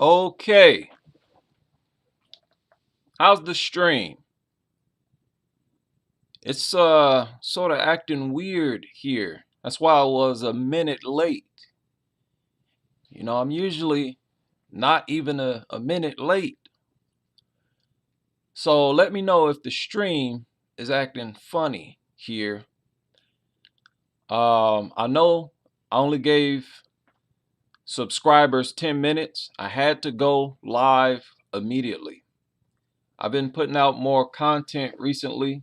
Okay, how's the stream? It's sort of acting weird here. That's why I was a minute late. I'm usually not even a minute late. So let me know if the stream is acting funny here. I know I only gave subscribers 10 minutes. I had to go live immediately. I've been putting out more content recently.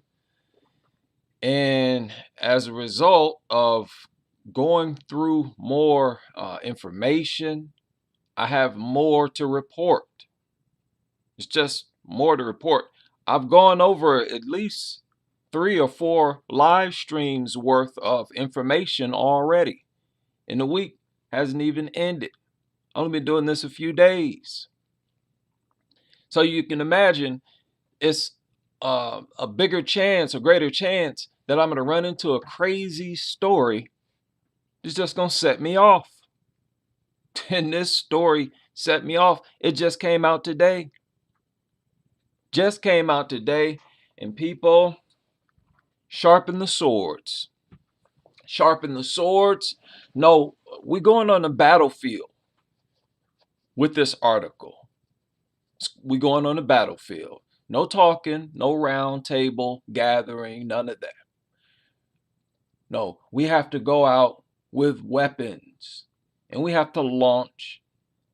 And as a result of going through more information, I have more to report. It's just more to report. I've gone over at least 3 or 4 live streams worth of information already. And the week hasn't even ended. I've only been doing this a few days. So you can imagine it's a bigger chance, a greater chance that I'm going to run into a crazy story. It's just going to set me off. And this story set me off. It just came out today. Just came out today. And people, sharpen the swords. Sharpen the swords. No, we're going on the battlefield with this article. We're going on the battlefield. No talking, no round table gathering, none of that. No, we have to go out with weapons and we have to launch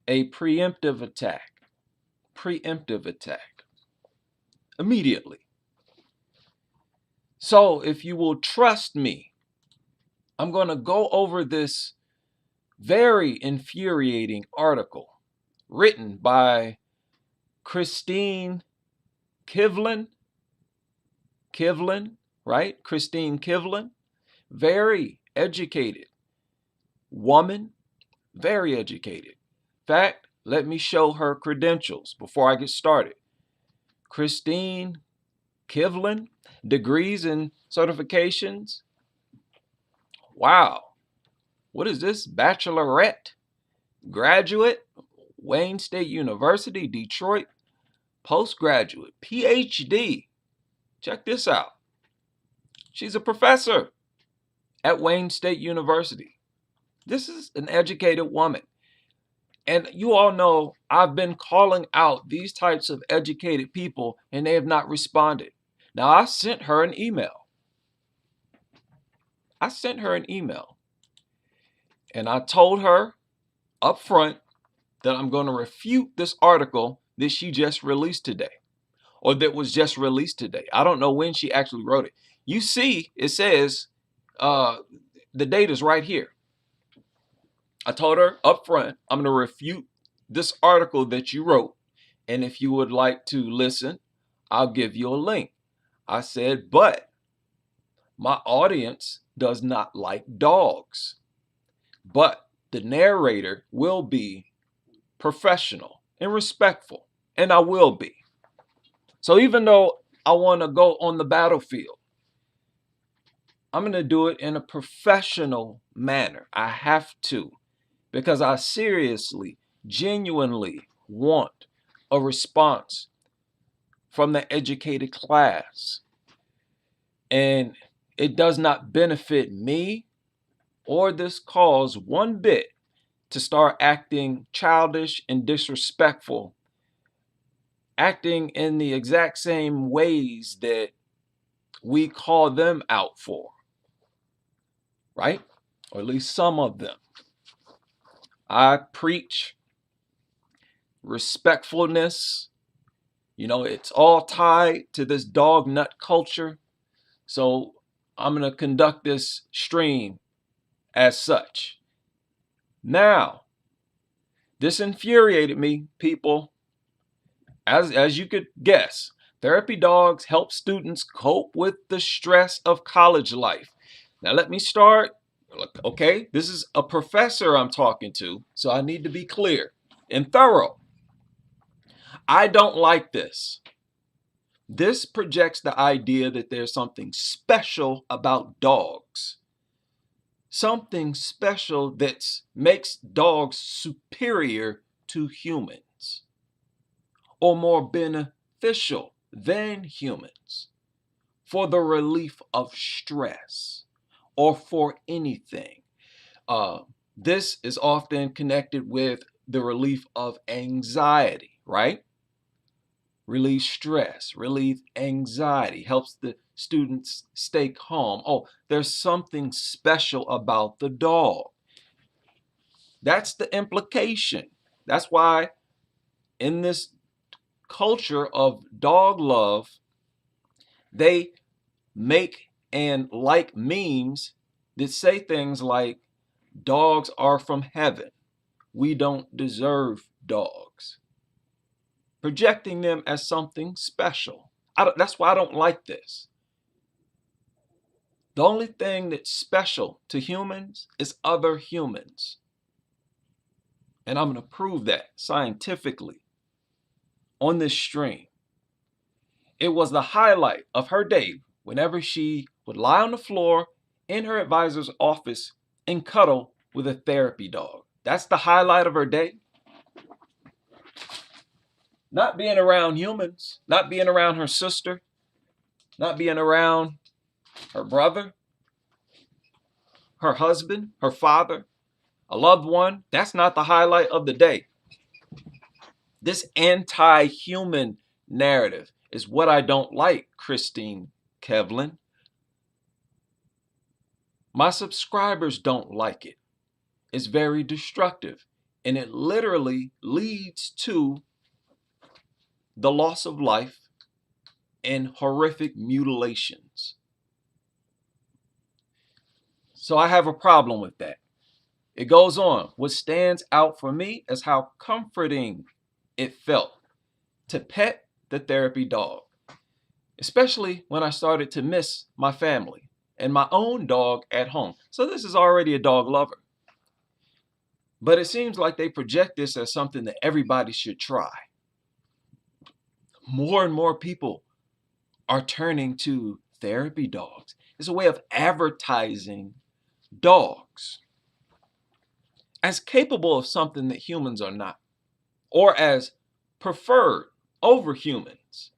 a preemptive attack. Preemptive attack. Immediately. So if you will trust me, I'm going to go over this very infuriating article written by Christine Kivlin. Kivlin, right? Christine Kivlin. Very educated woman. Very educated. In fact, let me show her credentials before I get started. Christine Kivlin, degrees and certifications. Wow. What is this? Bachelorette, graduate, Wayne State University, Detroit, postgraduate, PhD. Check this out. She's a professor at Wayne State University. This is an educated woman. And you all know I've been calling out these types of educated people and they have not responded. Now, I sent her an email. And I told her up front that I'm going to refute this article that she just released today, or that was just released today. I don't know when she actually wrote it. You see, it says the date is right here. I told her up front, I'm going to refute this article that you wrote. And if you would like to listen, I'll give you a link. I said, but my audience does not like dogs. But the narrator will be professional and respectful, and I will be. So even though I want to go on the battlefield, I'm going to do it in a professional manner. I have to, because I seriously, genuinely want a response from the educated class. And it does not benefit me or this cause one bit to start acting childish and disrespectful, acting in the exact same ways that we call them out for, right? Or at least some of them. I preach respectfulness. It's all tied to this dog nut culture. So I'm going to conduct this stream as such. Now, this infuriated me, people. As you could guess, therapy dogs help students cope with the stress of college life. Now, let me start. Okay, this is a professor I'm talking to, so I need to be clear and thorough. I don't like this. This projects the idea that there's something special about dogs. Something special that makes dogs superior to humans. or more beneficial than humans for the relief of stress or for anything. This is often connected with the relief of anxiety, right? Relieve stress, relieve anxiety, helps the students stay calm. Oh, there's something special about the dog. That's the implication. That's why in this culture of dog love, they make and like memes that say things like, dogs are from heaven. We don't deserve dogs. Projecting them as something special. That's why I don't like this. The only thing that's special to humans is other humans. And I'm going to prove that scientifically on this stream. It was the highlight of her day whenever she would lie on the floor in her advisor's office and cuddle with a therapy dog. That's the highlight of her day. Not being around humans, not being around her sister, not being around her brother, her husband, her father, a loved one. That's not the highlight of the day. This anti-human narrative is what I don't like, Christine Kevlin. My subscribers don't like it. It's very destructive, and it literally leads to the loss of life and horrific mutilations. So I have a problem with that. It goes on. What stands out for me is how comforting it felt to pet the therapy dog, especially when I started to miss my family and my own dog at home. So this is already a dog lover. But it seems like they project this as something that everybody should try. More and more people are turning to therapy dogs. It's a way of advertising dogs as capable of something that humans are not, or as preferred over humans,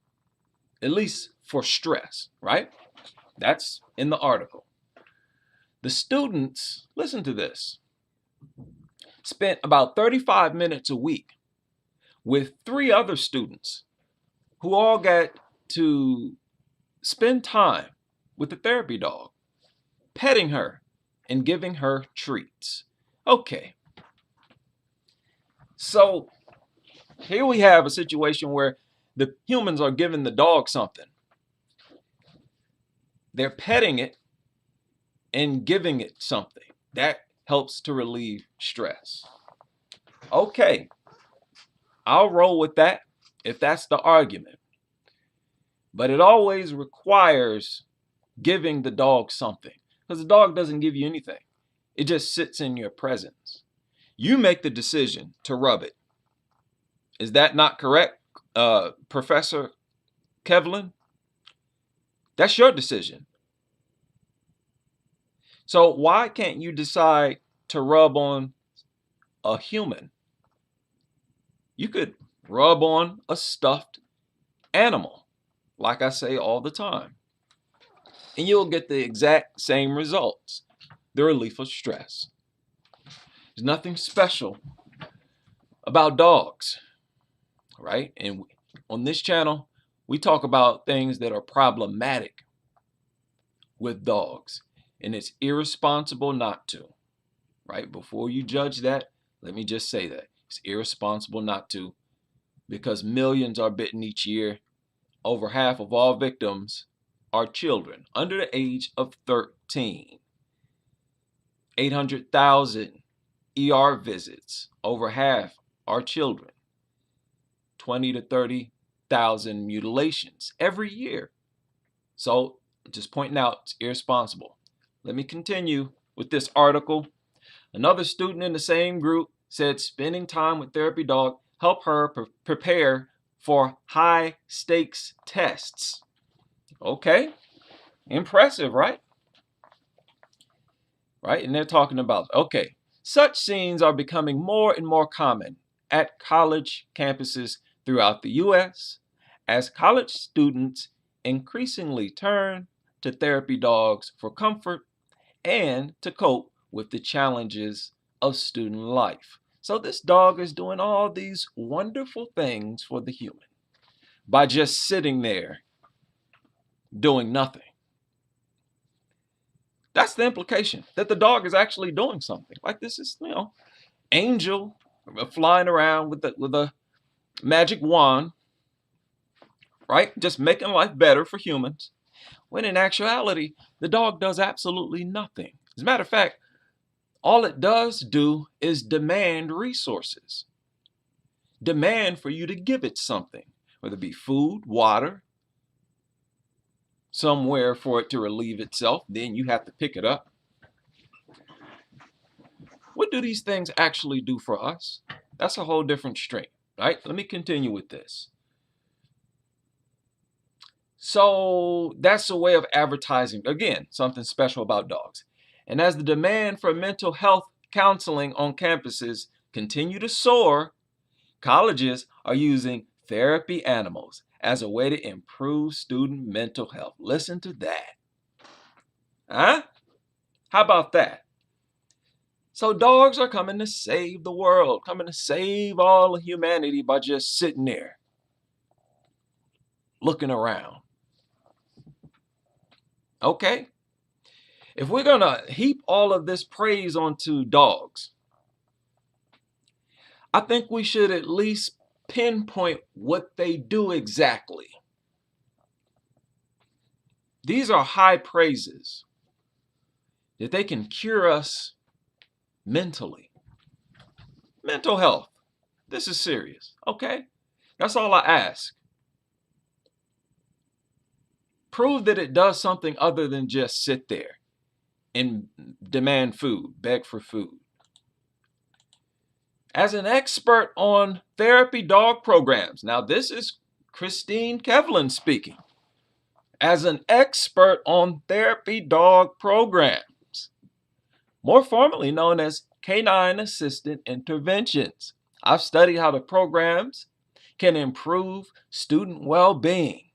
at least for stress, right? That's in the article. The students, listen to this, spent about 35 minutes a week with 3 other students who all got to spend time with the therapy dog, petting her and giving her treats. Okay. So here we have a situation where the humans are giving the dog something. They're petting it and giving it something. That helps to relieve stress. Okay. I'll roll with that if that's the argument. But it always requires giving the dog something, because the dog doesn't give you anything. It just sits in your presence. You make the decision to rub it. Is that not correct, Professor Kevlin? That's your decision. So why can't you decide to rub on a human? You could rub on a stuffed animal, like I say all the time, and you'll get the exact same results, the relief of stress. There's nothing special about dogs, right? And on this channel, we talk about things that are problematic with dogs, and it's irresponsible not to, right? Before you judge that, let me just say that it's irresponsible not to, because millions are bitten each year. Over half of all victims are children under the age of 13. 800,000 ER visits, over half are children. 20 to 30,000 mutilations every year. So just pointing out, it's irresponsible. Let me continue with this article. Another student in the same group said spending time with therapy dog helped her prepare for high stakes tests. Okay, impressive, right? Right, and they're talking about, such scenes are becoming more and more common at college campuses throughout the U.S. as college students increasingly turn to therapy dogs for comfort and to cope with the challenges of student life. So this dog is doing all these wonderful things for the human by just sitting there doing nothing. That's the implication, that the dog is actually doing something. Like this is, angel flying around with a magic wand, right? Just making life better for humans. When in actuality, the dog does absolutely nothing. As a matter of fact, all it does do is demand resources. Demand for you to give it something, whether it be food, water, somewhere for it to relieve itself. Then you have to pick it up. What do these things actually do for us? That's a whole different stream, right? Let me continue with this. So that's a way of advertising, again, something special about dogs. And as the demand for mental health counseling on campuses continue to soar, colleges are using therapy animals as a way to improve student mental health. Listen to that. Huh? How about that? So dogs are coming to save the world, coming to save all of humanity by just sitting there, looking around. Okay? If we're going to heap all of this praise onto dogs, I think we should at least pinpoint what they do exactly. These are high praises, that they can cure us mentally. Mental health. This is serious, okay? That's all I ask. Prove that it does something other than just sit there and demand food, beg for food. As an expert on therapy dog programs, now this is Christine Kevlin speaking. As an expert on therapy dog programs, more formally known as canine assisted interventions, I've studied how the programs can improve student well-being.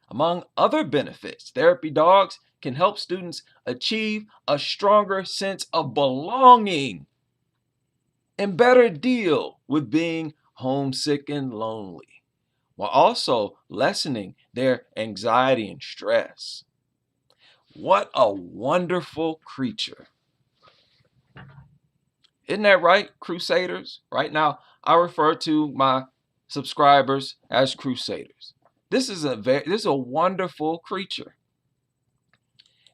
Among other benefits, therapy dogs can help students achieve a stronger sense of belonging and better deal with being homesick and lonely, while also lessening their anxiety and stress. What a wonderful creature. Isn't that right, Crusaders? Right now, I refer to my subscribers as Crusaders. This is a wonderful creature.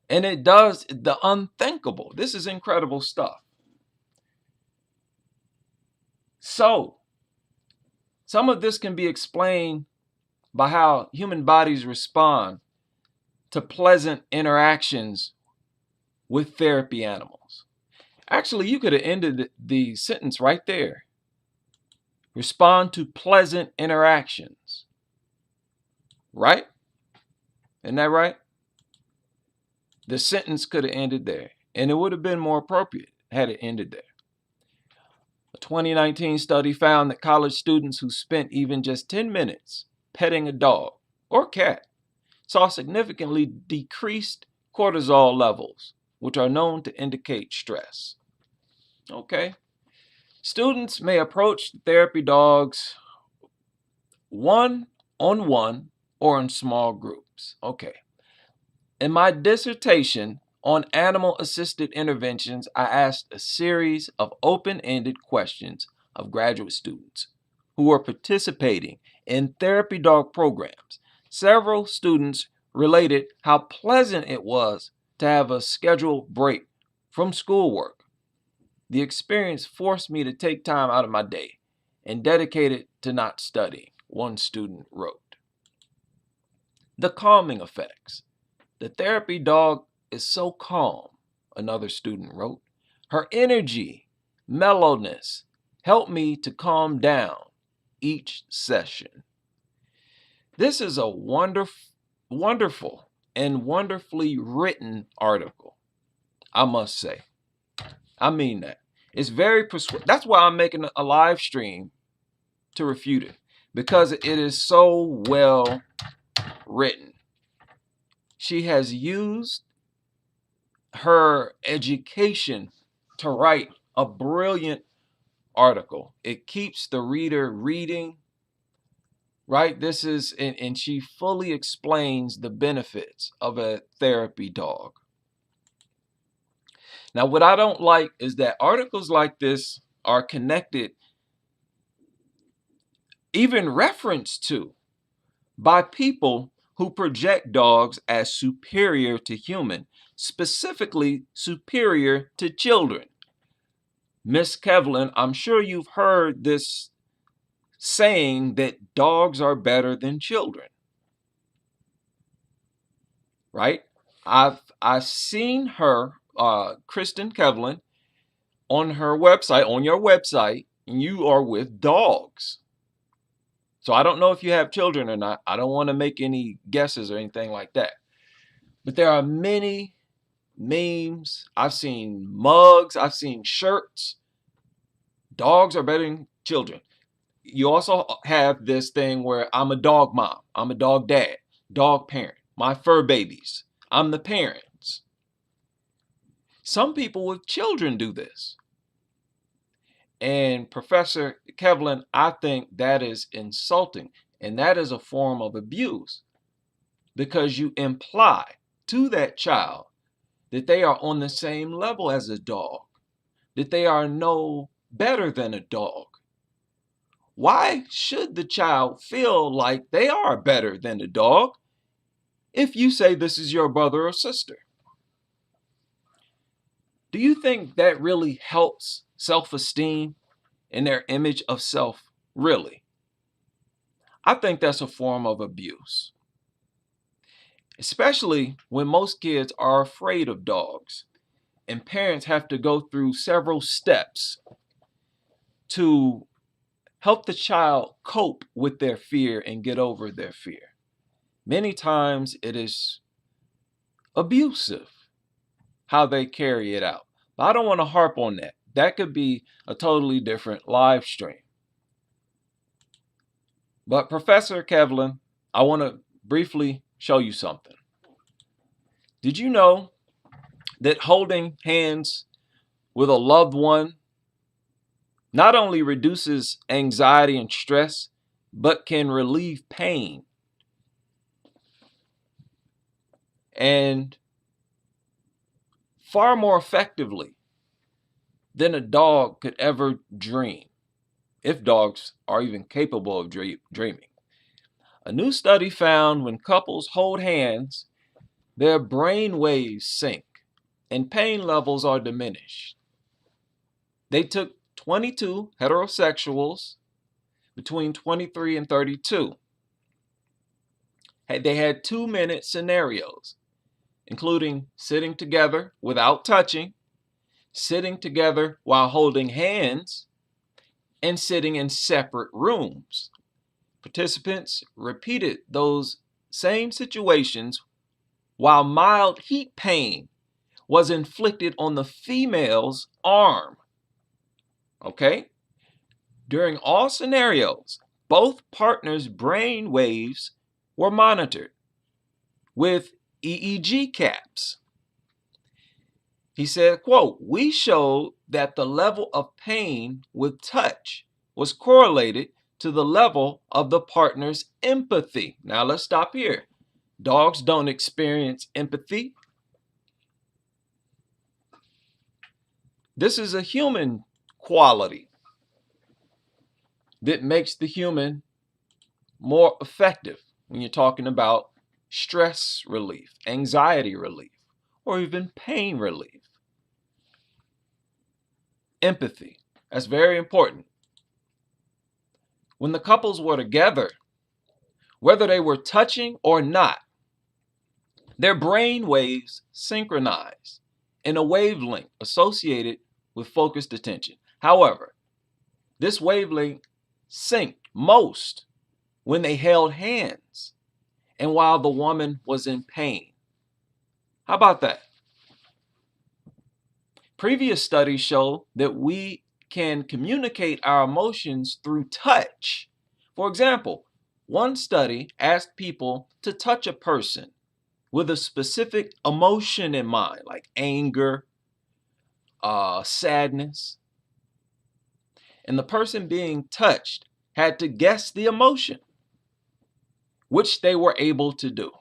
And it does the unthinkable. This is incredible stuff. So, some of this can be explained by how human bodies respond to pleasant interactions with therapy animals. Actually, you could have ended the sentence right there. Respond to pleasant interactions. Right? Isn't that right? The sentence could have ended there, and it would have been more appropriate had it ended there. A 2019 study found that college students who spent even just 10 minutes petting a dog or cat saw significantly decreased cortisol levels, which are known to indicate stress. Okay? Students may approach therapy dogs one-on-one or in small groups. Okay. In my dissertation on animal-assisted interventions, I asked a series of open-ended questions of graduate students who were participating in therapy dog programs. Several students related how pleasant it was to have a scheduled break from schoolwork. The experience forced me to take time out of my day and dedicate it to not studying, one student wrote. The calming effects. The therapy dog is so calm, another student wrote. Her energy, mellowness, helped me to calm down each session. This is a wonderful and wonderfully written article, I must say. I mean that. It's very persuasive. That's why I'm making a live stream to refute it, because it is so well written. She has used her education to write a brilliant article. It keeps the reader reading, right? This is, and she fully explains the benefits of a therapy dog. Now, what I don't like is that articles like this are connected, even referenced to, by people who project dogs as superior to human, specifically superior to children. Miss Kevlin, I'm sure you've heard this saying that dogs are better than children, right? I've seen her, Kristen Kevlin, on her website, on your website, and you are with dogs. So I don't know if you have children or not. I don't want to make any guesses or anything like that. But there are many memes. I've seen mugs. I've seen shirts. Dogs are better than children. You also have this thing where I'm a dog mom. I'm a dog dad, dog parent. My fur babies. I'm the parents. Some people with children do this. And Professor Kevlin, I think that is insulting. And that is a form of abuse, because you imply to that child that they are on the same level as a dog, that they are no better than a dog. Why should the child feel like they are better than the dog if you say this is your brother or sister? Do you think that really helps self-esteem and their image of self? Really? I think that's a form of abuse, especially when most kids are afraid of dogs and parents have to go through several steps to help the child cope with their fear and get over their fear. Many times it is abusive how they carry it out. But I don't want to harp on that. That could be a totally different live stream. But Professor Kevlin, I want to briefly show you something. Did you know that holding hands with a loved one not only reduces anxiety and stress, but can relieve pain? And far more effectively than a dog could ever dream, if dogs are even capable of dreaming. A new study found when couples hold hands, their brain waves sync and pain levels are diminished. They took 22 heterosexuals between 23 and 32. They had 2-minute scenarios, including sitting together without touching, sitting together while holding hands, and sitting in separate rooms. Participants repeated those same situations while mild heat pain was inflicted on the female's arm. Okay? During all scenarios, both partners' brain waves were monitored with EEG caps. He said, quote, "We showed that the level of pain with touch was correlated to the level of the partner's empathy." Now let's stop here. Dogs don't experience empathy. This is a human quality that makes the human more effective when you're talking about stress relief, anxiety relief, or even pain relief. Empathy, that's very important. When the couples were together, whether they were touching or not, their brain waves synchronized in a wavelength associated with focused attention. However, this wavelength synced most when they held hands and while the woman was in pain. How about that? Previous studies show that we can communicate our emotions through touch For example, one study asked people to touch a person with a specific emotion in mind, like anger, sadness, and the person being touched had to guess the emotion, which they were able to do.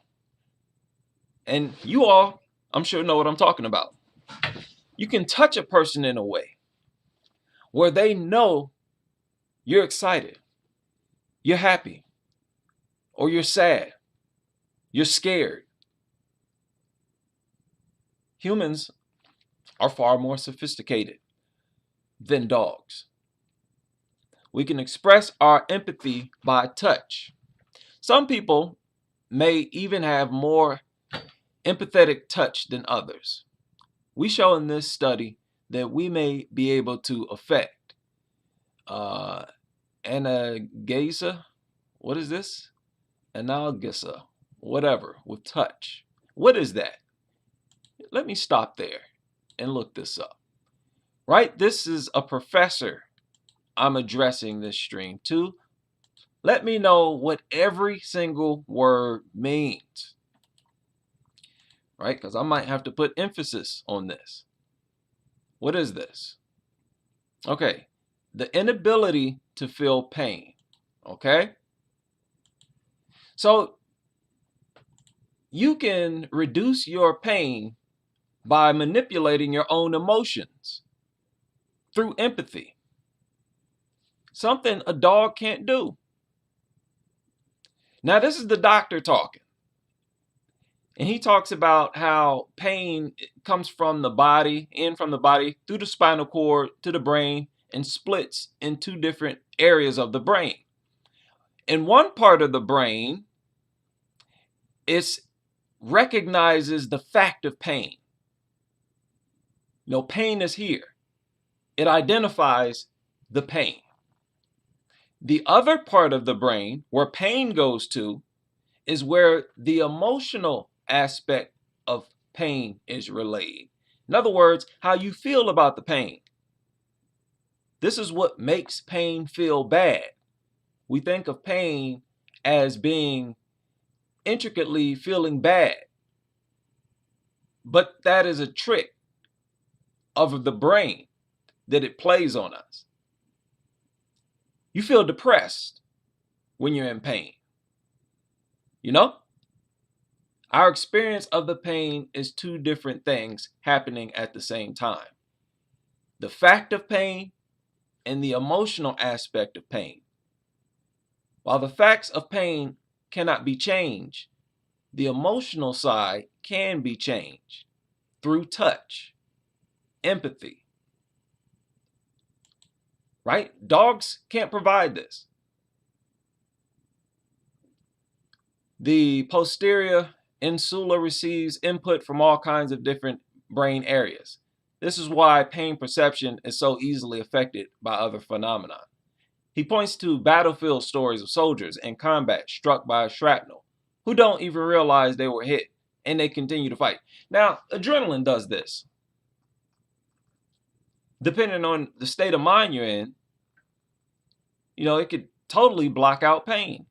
And you all, I'm sure, know what I'm talking about. You can touch a person in a way where they know you're excited, you're happy, or you're sad, you're scared. Humans are far more sophisticated than dogs. We can express our empathy by touch. Some people may even have more empathetic touch than others. We show in this study that we may be able to affect analgesia. What is this? Analgesia, whatever, with touch. What is that? Let me stop there and look this up. Right? This is a professor I'm addressing this stream to. Let me know what every single word means. Right? Because I might have to put emphasis on this. What is this? Okay. The inability to feel pain. Okay? So you can reduce your pain by manipulating your own emotions through empathy. Something a dog can't do. Now, this is the doctor talking. And he talks about how pain comes from the body, through the spinal cord to the brain, and splits in two different areas of the brain. In one part of the brain, it recognizes the fact of pain. Pain is here. It identifies the pain. The other part of the brain, where pain goes to, is where the emotional aspect of pain is relayed. In other words, how you feel about the pain. This is what makes pain feel bad. We think of pain as being intricately feeling bad. But that is a trick of the brain that it plays on us. You feel depressed when you're in pain. Our experience of the pain is two different things happening at the same time. The fact of pain and the emotional aspect of pain. While the facts of pain cannot be changed, the emotional side can be changed through touch, empathy. Right? Dogs can't provide this. The posterior insula receives input from all kinds of different brain areas. This is why pain perception is so easily affected by other phenomena. He points to battlefield stories of soldiers in combat struck by shrapnel who don't even realize they were hit and they continue to fight. Now, adrenaline does this. Depending on the state of mind you're in, it could totally block out pain.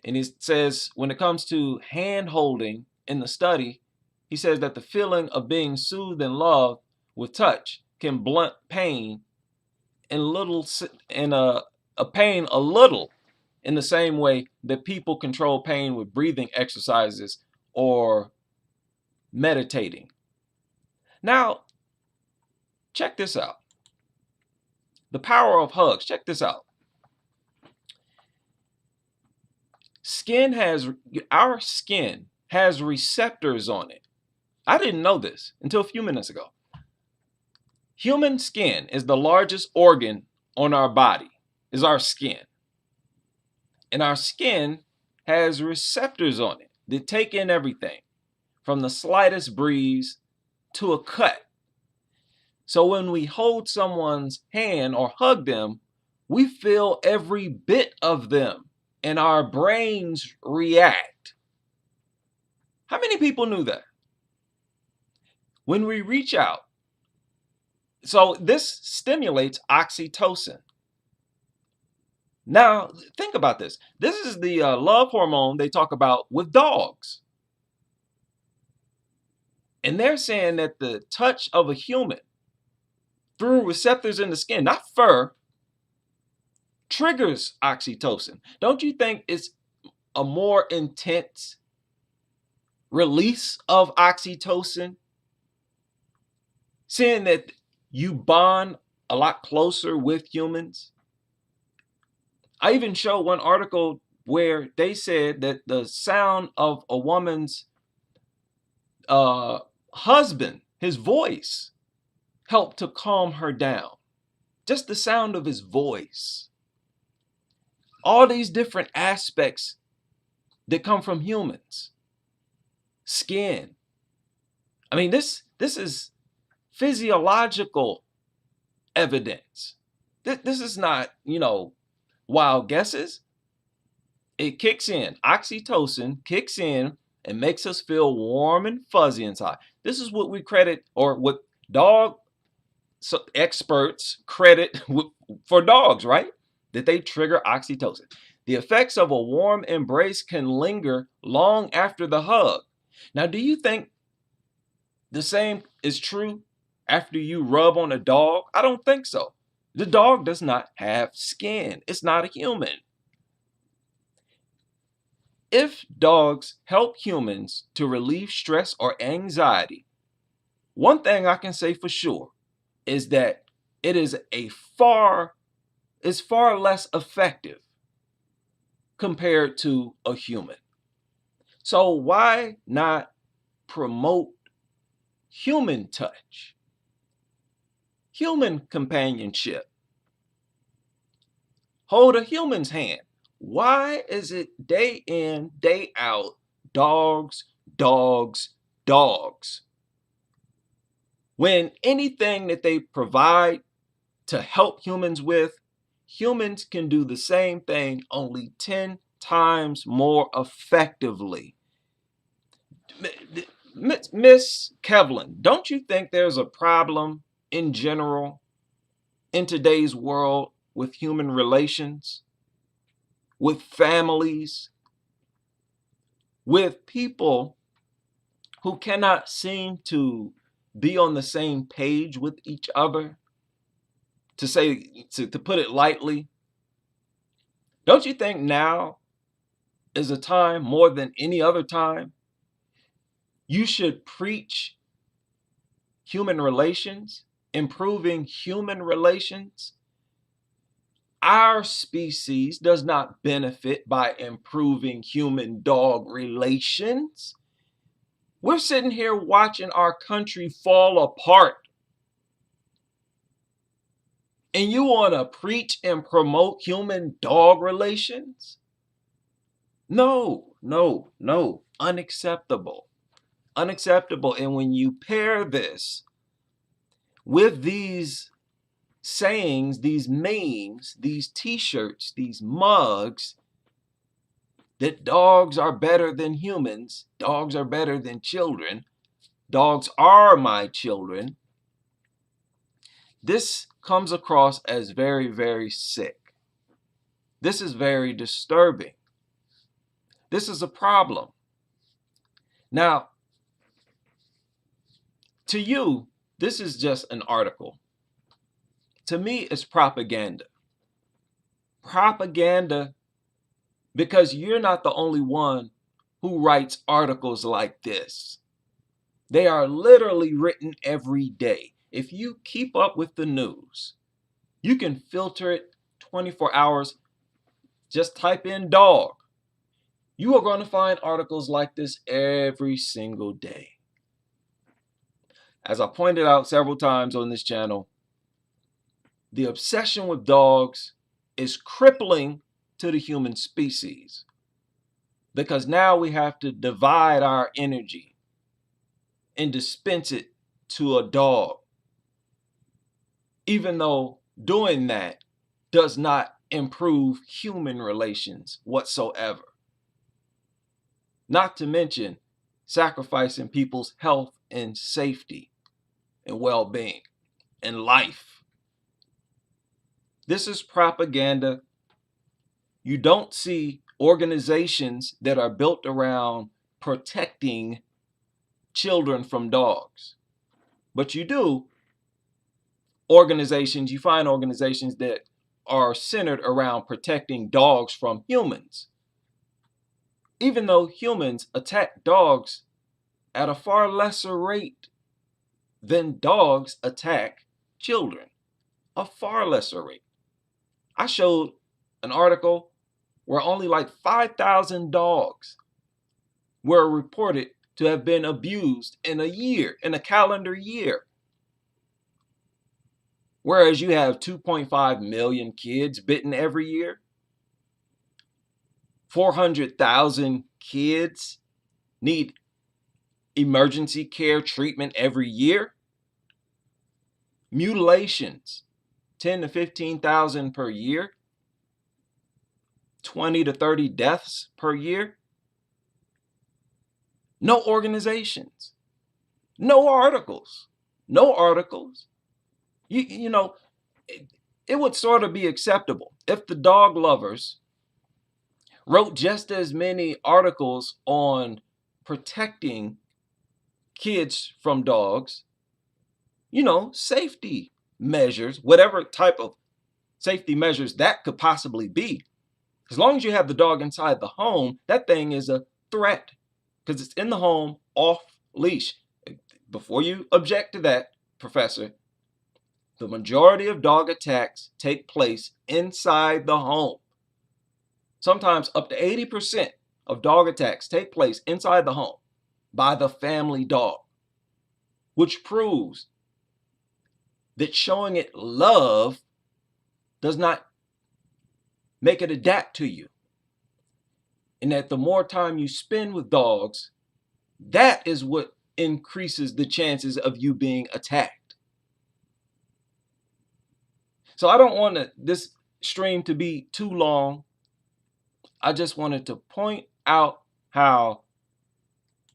And he says when it comes to hand holding in the study, he says that the feeling of being soothed and loved with touch can blunt pain pain a little in the same way that people control pain with breathing exercises or meditating. Now, check this out. The power of hugs. Check this out. Our skin has receptors on it. I didn't know this until a few minutes ago. Human skin is the largest organ on our body, is our skin. And our skin has receptors on it that take in everything from the slightest breeze to a cut. So when we hold someone's hand or hug them, we feel every bit of them and our brains react. How many people knew that? When we reach out, so this stimulates oxytocin. Now, think about this. This is the love hormone they talk about with dogs. And they're saying that the touch of a human through receptors in the skin, not fur, triggers oxytocin. Don't you think it's a more intense release of oxytocin, seeing that you bond a lot closer with humans? I even showed one article where they said that the sound of a woman's uh, husband, his voice, helped to calm her down. Just the sound of his voice. All these different aspects that come from humans. Skin. I mean, this is physiological evidence. This is not, wild guesses. It kicks in. Oxytocin kicks in and makes us feel warm and fuzzy inside. This is what we credit, or what dog experts credit for dogs, right? That they trigger oxytocin. The effects of a warm embrace can linger long after the hug. Now, do you think the same is true after you rub on a dog? I don't think so. The dog does not have skin. It's not a human. If dogs help humans to relieve stress or anxiety, one thing I can say for sure is that it is far less effective compared to a human. So why not promote human touch, human companionship? Hold a human's hand. Why is it day in, day out, dogs, dogs, dogs? When anything that they provide to help humans with, humans can do the same thing only 10 times more effectively. Miss Kevlin, don't you think there's a problem in general in today's world with human relations, with families, with people who cannot seem to be on the same page with each other? To put it lightly, don't you think now is a time more than any other time you should preach human relations, improving human relations? Our species does not benefit by improving human-dog relations. We're sitting here watching our country fall apart. And you want to preach and promote human-dog relations? No, no, no. Unacceptable. Unacceptable. And when you pair this with these sayings, these memes, these t-shirts, these mugs, that dogs are better than humans, dogs are better than children, dogs are my children, this comes across as very, very sick. This is very disturbing. This is a problem. Now, to you, this is just an article. To me, it's propaganda. Propaganda, because you're not the only one who writes articles like this. They are literally written every day. If you keep up with the news, you can filter it 24 hours. Just type in dog. You are going to find articles like this every single day. As I pointed out several times on this channel, the obsession with dogs is crippling to the human species, because now we have to divide our energy and dispense it to a dog, even though doing that does not improve human relations whatsoever. Not to mention sacrificing people's health and safety and well-being and life. This is propaganda, You don't see organizations that are built around protecting children from dogs. But you find organizations that are centered around protecting dogs from humans. Even though humans attack dogs at a far lesser rate than dogs attack children, a far lesser rate. I showed an article where only like 5,000 dogs were reported to have been abused in a calendar year. Whereas you have 2.5 million kids bitten every year, 400,000 kids need emergency care treatment every year. Mutilations, 10 to 15,000 per year, 20 to 30 deaths per year. No organizations, no articles. You know, it would sort of be acceptable if the dog lovers wrote just as many articles on protecting kids from dogs, safety measures, whatever type of safety measures that could possibly be. As long as you have the dog inside the home, that thing is a threat because it's in the home off leash. Before you object to that, Professor, the majority of dog attacks take place inside the home. Sometimes up to 80% of dog attacks take place inside the home by the family dog, which proves that showing it love does not make it adapt to you. And that the more time you spend with dogs, that is what increases the chances of you being attacked. So I don't want this stream to be too long. I just wanted to point out how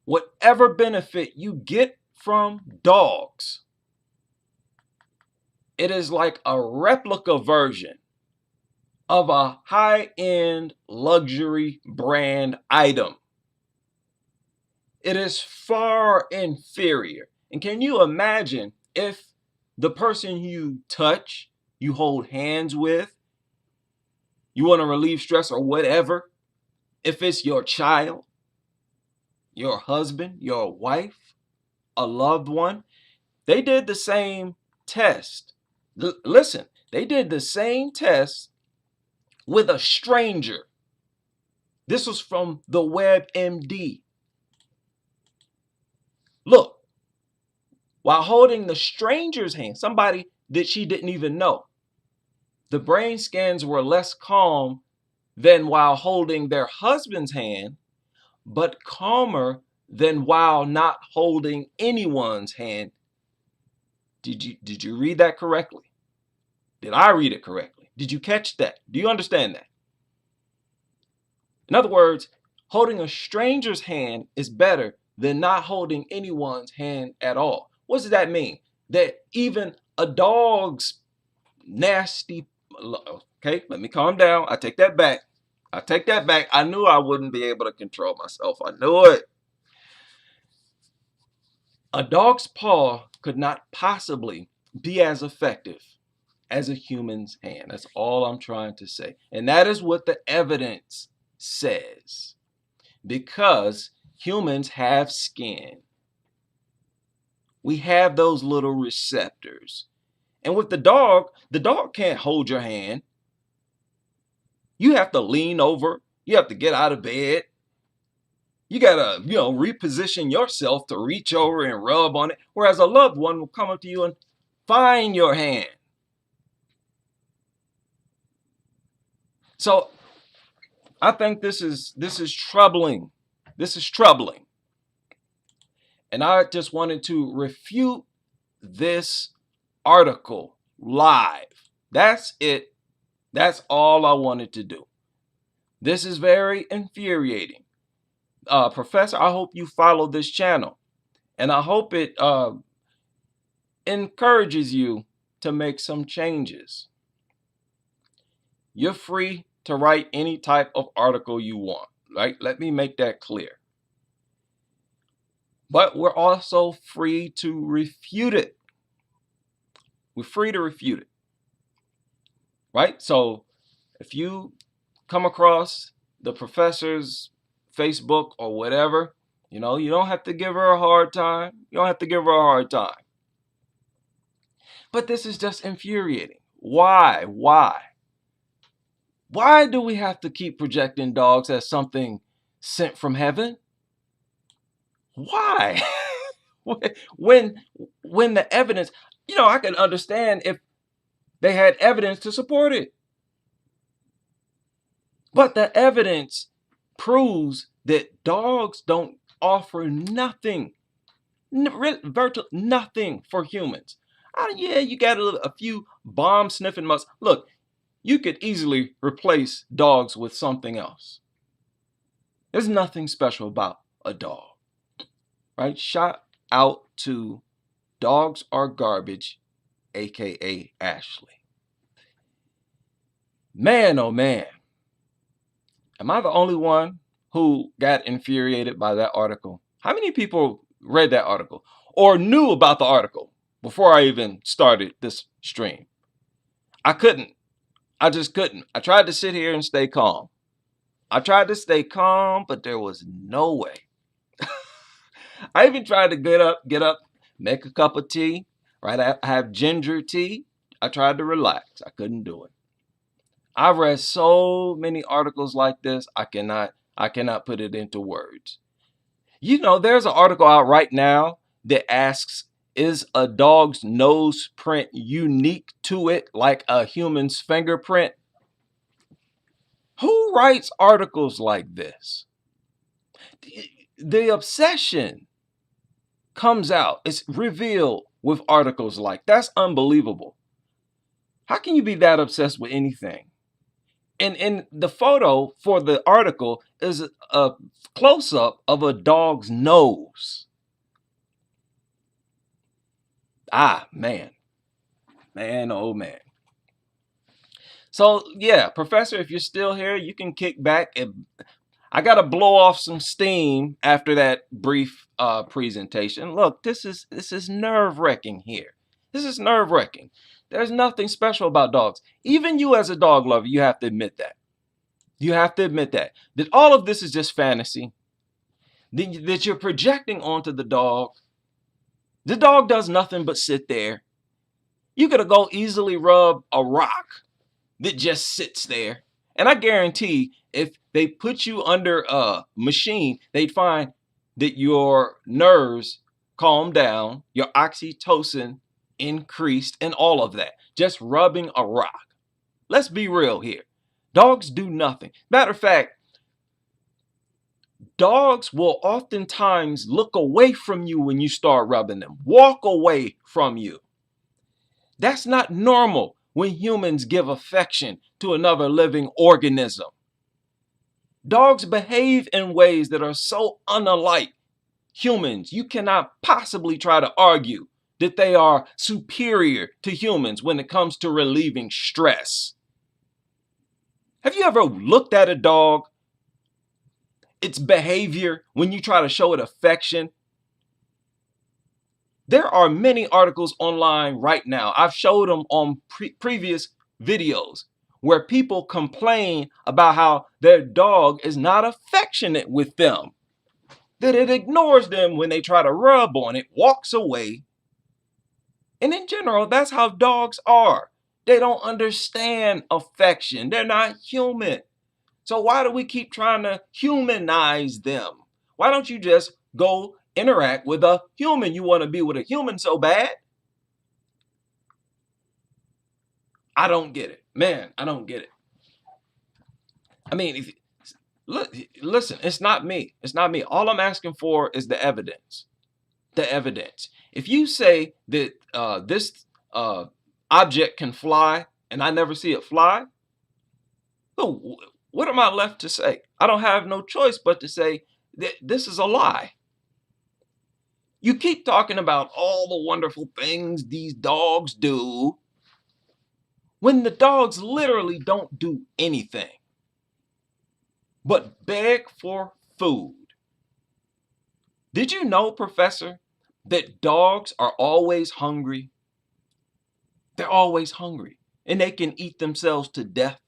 whatever benefit you get from dogs, it is like a replica version of a high-end luxury brand item. It is far inferior. And can you imagine if the person you touch, you hold hands with, you want to relieve stress or whatever, if it's your child, your husband, your wife, a loved one, they did the same test. Listen, they did the same test with a stranger. This was from the WebMD. Look, while holding the stranger's hand, somebody that she didn't even know, the brain scans were less calm than while holding their husband's hand, but calmer than while not holding anyone's hand. Did you read that correctly? Did I read it correctly? Did you catch that? Do you understand that? In other words, holding a stranger's hand is better than not holding anyone's hand at all. What does that mean? That even a dog's nasty, okay, let me calm down. I take that back. I knew I wouldn't be able to control myself. I knew it. A dog's paw could not possibly be as effective as a human's hand. That's all I'm trying to say. And that is what the evidence says. Because humans have skin. We have those little receptors. And with the dog can't hold your hand. You have to lean over. You have to get out of bed. You gotta, reposition yourself to reach over and rub on it. Whereas a loved one will come up to you and find your hand. So I think this is troubling. This is troubling. And I just wanted to refute this article live. That's it. That's all I wanted to do. This is very infuriating. Professor, I hope you follow this channel. And I hope it encourages you to make some changes. You're free to write any type of article you want, right? Let me make that clear. But we're also free to refute it. We're free to refute it, right? So if you come across the professor's Facebook or whatever, you don't have to give her a hard time. You don't have to give her a hard time. But this is just infuriating. Why? Why do we have to keep projecting dogs as something sent from heaven? Why? when the evidence, I can understand if they had evidence to support it. But the evidence proves that dogs don't offer nothing, virtually nothing for humans. Yeah, you got a few bomb sniffing mutts. Look, you could easily replace dogs with something else. There's nothing special about a dog, right? Shout out to Dogs Are Garbage, aka Ashley. Man, oh man, am I the only one who got infuriated by that article? How many people read that article or knew about the article before I even started this stream? I couldn't. I just couldn't. I tried to sit here and stay calm. I tried to stay calm, but there was no way. I even tried to get up, make a cup of tea, right? I have ginger tea. I tried to relax. I couldn't do it. I've read so many articles like this, I cannot put it into words. There's an article out right now that asks, is a dog's nose print unique to it like a human's fingerprint? Who writes articles like this? The obsession comes out. It's revealed with articles like that's unbelievable. How can you be that obsessed with anything? And the photo for the article is a close-up of a dog's nose. Man, oh man. So yeah, Professor, if you're still here, you can kick back. I got to blow off some steam after that brief presentation. Look, this is nerve-wracking here. This is nerve-wracking. There's nothing special about dogs. Even you as a dog lover, you have to admit that. You have to admit that all of this is just fantasy. That you're projecting onto the dog. The dog does nothing but sit there. You could go easily rub a rock that just sits there. And I guarantee if they put you under a machine, they'd find that your nerves calmed down, your oxytocin increased, and all of that. Just rubbing a rock. Let's be real here. Dogs do nothing. Matter of fact, dogs will oftentimes look away from you when you start rubbing them. Walk away from you. That's not normal when humans give affection to another living organism. Dogs behave in ways that are so unlike humans. You cannot possibly try to argue that they are superior to humans when it comes to relieving stress. Have you ever looked at a dog, its behavior, when you try to show it affection? There are many articles online right now. I've showed them on previous videos where people complain about how their dog is not affectionate with them, that it ignores them when they try to rub on it, walks away. And in general, that's how dogs are. They don't understand affection. They're not human. So why do we keep trying to humanize them? Why don't you just go interact with a human? You want to be with a human so bad? I don't get it. Man, I don't get it. I mean, listen, it's not me. It's not me. All I'm asking for is the evidence. The evidence. If you say that this object can fly and I never see it fly, what am I left to say? I don't have no choice but to say that this is a lie. You keep talking about all the wonderful things these dogs do when the dogs literally don't do anything. but beg for food. Did you know, Professor, that dogs are always hungry? They're always hungry, and they can eat themselves to death.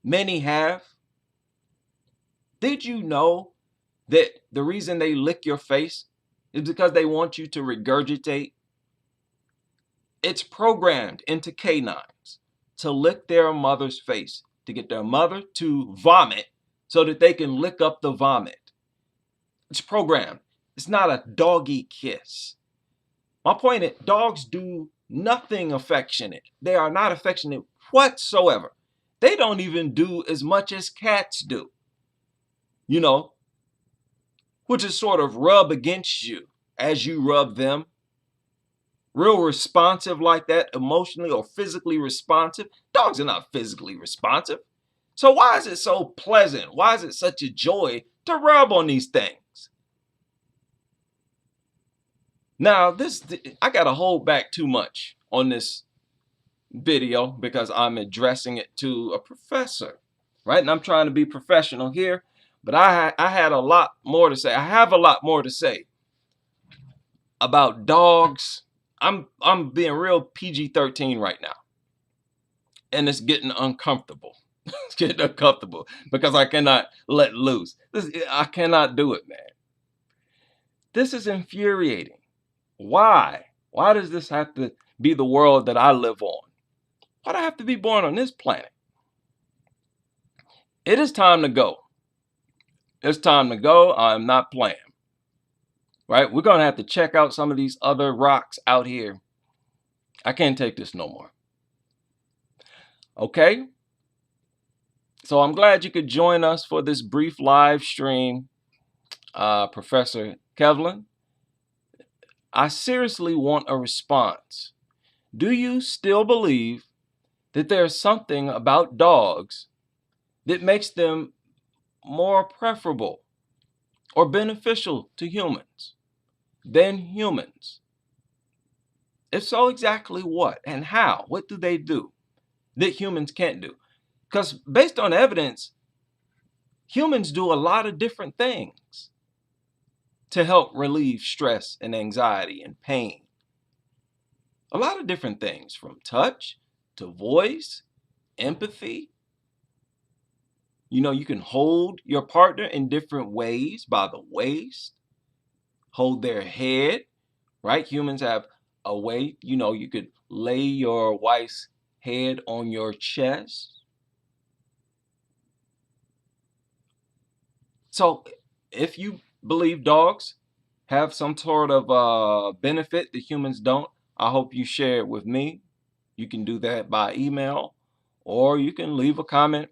Many have. Did you know that the reason they lick your face is because they want you to regurgitate? It's programmed into canines to lick their mother's face, to get their mother to vomit so that they can lick up the vomit. It's programmed. It's not a doggy kiss. My point is, dogs do nothing affectionate. They are not affectionate whatsoever. They don't even do as much as cats do, you know, which is sort of rub against you as you rub them. Real responsive like that, emotionally or physically responsive. Dogs are not physically responsive. So why is it so pleasant? Why is it such a joy to rub on these things? Now, I got to hold back too much on this video because I'm addressing it to a professor, right? And I'm trying to be professional here, but I had a lot more to say. I have a lot more to say about dogs. I'm being real PG-13 right now, and it's getting uncomfortable. It's getting uncomfortable because I cannot let loose. I cannot do it, man. This is infuriating. Why? Why does this have to be the world that I live on? Why do I have to be born on this planet? It is time to go. It's time to go. I'm not playing. Right? We're going to have to check out some of these other rocks out here. I can't take this no more. Okay? So I'm glad you could join us for this brief live stream, Professor Kevlin. I seriously want a response. Do you still believe that there's something about dogs that makes them more preferable or beneficial to humans than humans? If so, exactly what and how? What do they do that humans can't do? Because based on evidence, humans do a lot of different things to help relieve stress and anxiety and pain. A lot of different things, from touch to voice, empathy. You know, you can hold your partner in different ways, by the waist, hold their head, right? Humans have a way, you know, you could lay your wife's head on your chest. So if you believe dogs have some sort of benefit that humans don't, I hope you share it with me. You can do that by email, or you can leave a comment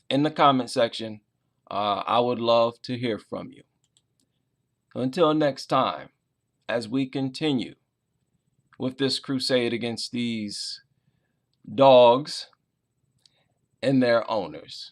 in the comment section. I would love to hear from you. Until next time, as we continue with this crusade against these dogs and their owners.